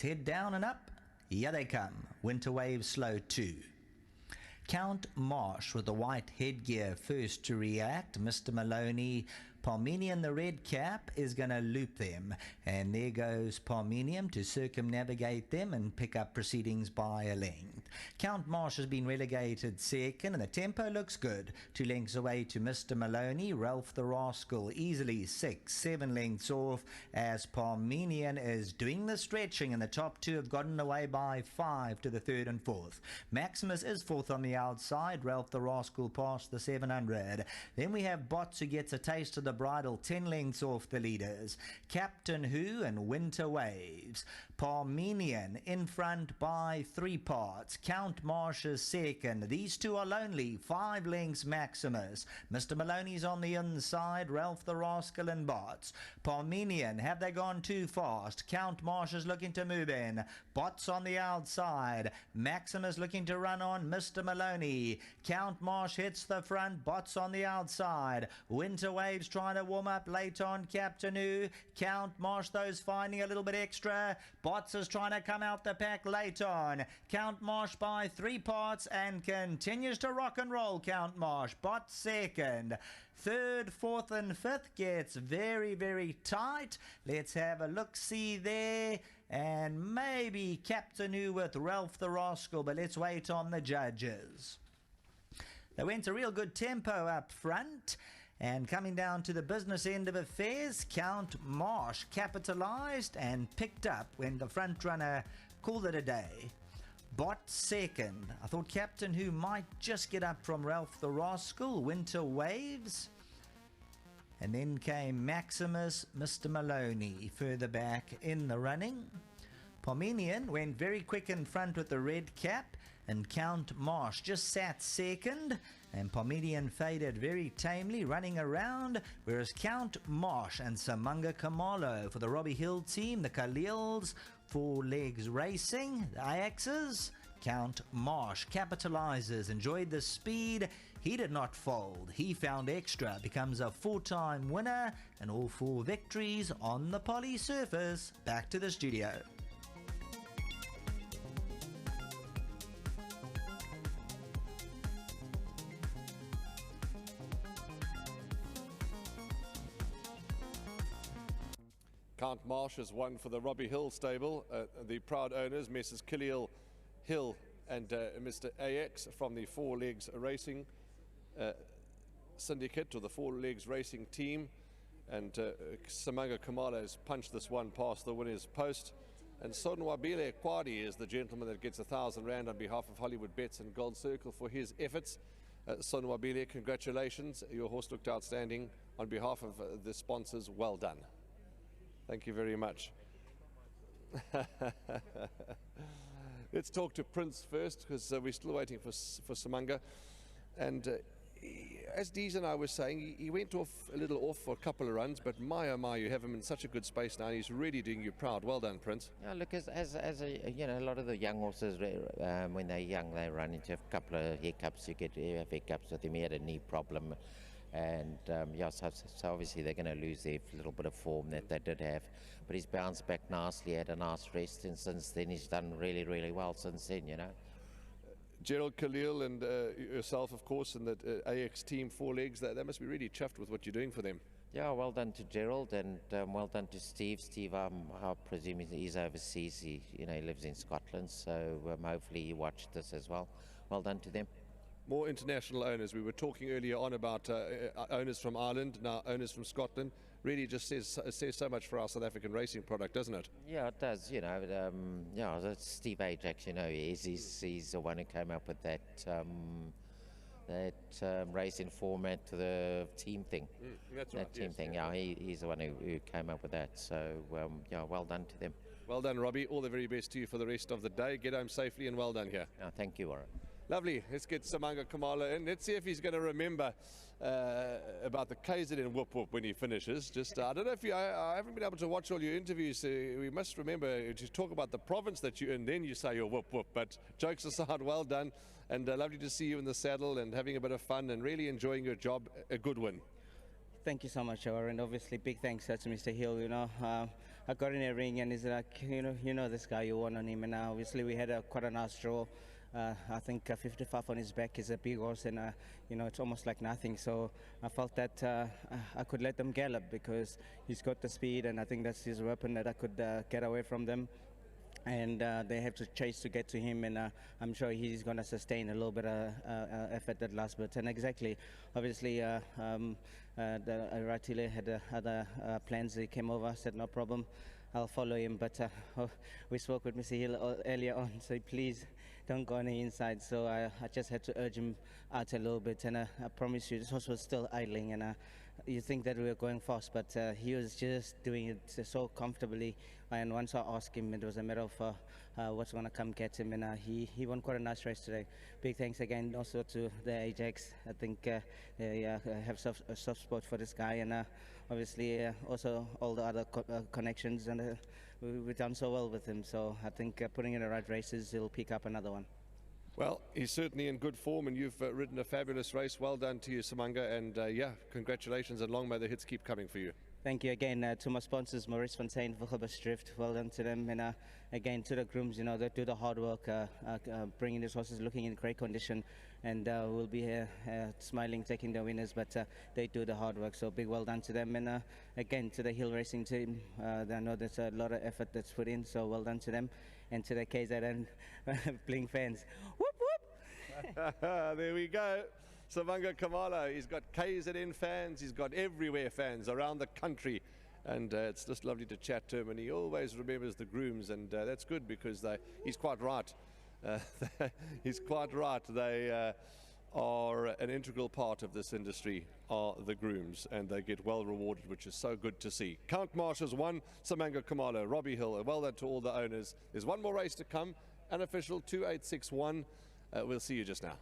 Head down and up. Here they come. Winter Wave slow 2. Count Marsh with the white headgear first to react. Mr. Maloney, Parmenian, the red cap, is going to loop them. And there goes Parmenian to circumnavigate them and pick up proceedings by a length. Count Marsh has been relegated second, and the tempo looks good. 2 lengths away to Mr. Maloney. Ralph the Rascal easily 6, 7 lengths off as Parmenian is doing the stretching, and the top 2 have gotten away by 5 to the 3rd and 4th. Maximus is 4th on the outside. Ralph the Rascal past the 700. Then we have Bots, who gets a taste of the bridle, 10 lengths off the leaders. Captain Who and Winter Waves. Parmenian in front by 3 parts. Count Marsh is second. These 2 are lonely, 5 lengths Maximus. Mr. Maloney's on the inside. Ralph the Rascal and Bots. Parmenian, have they gone too fast? Count Marsh is looking to move in. Bots on the outside. Maximus looking to run on Mr. Maloney. Count Marsh hits the front. Bots on the outside. Winter Waves trying to warm up late on Captain Who. Count Marsh, those finding a little bit extra. Bots is trying to come out the pack late on. Count Marsh by 3 parts and continues to rock and roll. Count Marsh. Bots second. 3rd, 4th and 5th gets very, very tight. Let's have a look-see there. And maybe Captain Who with Ralph the Rascal, but let's wait on the judges. They went a real good tempo up front. And coming down to the business end of affairs, Count Marsh capitalized and picked up when the front runner called it a day. Bot second. I thought Captain Who might just get up from Ralph the Rascal. Winter Waves. And then came Maximus, Mr. Maloney further back in the running. Parmenian went very quick in front with the red cap, and Count Marsh just sat second, and Parmenian faded very tamely running around, whereas Count Marsh and Samanga Kamalo for the Robbie Hill team, the Khalils, 4 Legs Racing, the Ajaxes. Count Marsh capitalizes, enjoyed the speed. He did not fold. He found extra, becomes a 4-time winner, and all 4 victories on the poly surface. Back to the studio. Count Marsh has won for the Robbie Hill stable. The proud owners, Messrs. Khalil Hill and Mr. AX from the 4 Legs Racing syndicate, or the 4 Legs Racing team. And Samanga Kamala has punched this one past the winner's post. And Sonwabile Kwadi is the gentleman that gets R1,000 on behalf of Hollywoodbets and Gold Circle for his efforts. Sonwabile, congratulations. Your horse looked outstanding. On behalf of the sponsors, well done. Thank you very much. Let's talk to Prince first, because we're still waiting for Samanga. And as Deez and I were saying, he went off a little off for a couple of runs, but my oh my, you have him in such a good space now. He's really doing you proud. Well done, Prince. Yeah, look, as a, you know, a lot of the young horses, when they're young, they run into a couple of hiccups. You get hiccups with him. He had a knee problem. And yeah, so obviously they're going to lose their little bit of form that they did have, but he's bounced back nicely, had a nice rest, and since then he's done really, really well since then, you know. Gerald Khalil and yourself, of course, and the AX team, 4 Legs, they must be really chuffed with what you're doing for them. Yeah, well done to Gerald, and well done to Steve. Steve, I presume he's overseas. He lives in Scotland, so hopefully he watched this as well. Well done to them. More international owners. We were talking earlier on about owners from Ireland, now owners from Scotland. Really just says so much for our South African racing product, doesn't it? Yeah, it does. You know, yeah, that's Steve Ajax. You know, he's the one who came up with that racing format to the team thing. That's right. That team thing. Yeah, he's the one who came up with that. So yeah, well done to them. Well done, Robbie. All the very best to you for the rest of the day. Get home safely and well done here. Thank you, Warren. Lovely. Let's get Samanga Kamala in. Let's see if he's going to remember about the KZN whoop whoop when he finishes. Just I don't know if I haven't been able to watch all your interviews. We must remember to talk about the province that you're in, then you say your whoop whoop. But jokes aside, well done, and lovely to see you in the saddle and having a bit of fun and really enjoying your job. A good win. Thank you so much, Warren. Obviously, big thanks to Mr. Hill. You know, I got in a ring and he's like, you know this guy, you won on him. And obviously we had quite a nice draw. I think 55 on his back is a big horse, and it's almost like nothing. So I felt that I could let them gallop because he's got the speed, and I think that's his weapon, that I could get away from them. And they have to chase to get to him, and I'm sure he's going to sustain a little bit of effort at last bit. And exactly, obviously, Ratile had other plans. He came over, said no problem, I'll follow him. But we spoke with Mr. Hill earlier on, so please don't go on the inside. So I just had to urge him out a little bit, and I promise you, this horse was still idling, and you think that we were going fast, but he was just doing it so comfortably. And once I asked him, it was a matter of what's going to come get him, and he won quite a nice race today. Big thanks again also to the Ajax. I think they have a soft spot for this guy, and obviously also all the other connections, and we've done so well with him. So I think putting in the right races, he'll pick up another one. Well, he's certainly in good form, and you've ridden a fabulous race. Well done to you, Samanga, and yeah, congratulations, and long may the hits keep coming for you. Thank you again to my sponsors, Maurice Fontaine, Hollywoodbets Drift. Well done to them, and again to the grooms. They do the hard work, bringing these horses looking in great condition, and we'll be here smiling, taking the winners. But they do the hard work, so big well done to them. And again to the Hill Racing team, I know there's a lot of effort that's put in, so well done to them, and to the KZN Bling fans. Whoop whoop! There we go. Samanga Kamala, he's got KZN fans, he's got everywhere fans around the country, and it's just lovely to chat to him, and he always remembers the grooms, and that's good, because he's quite right. He's quite right. They are an integral part of this industry, are the grooms, and they get well rewarded, which is so good to see. Count Marsh has won, Samanga Kamala, Robbie Hill, well done to all the owners. There's one more race to come, unofficial 2861. We'll see you just now.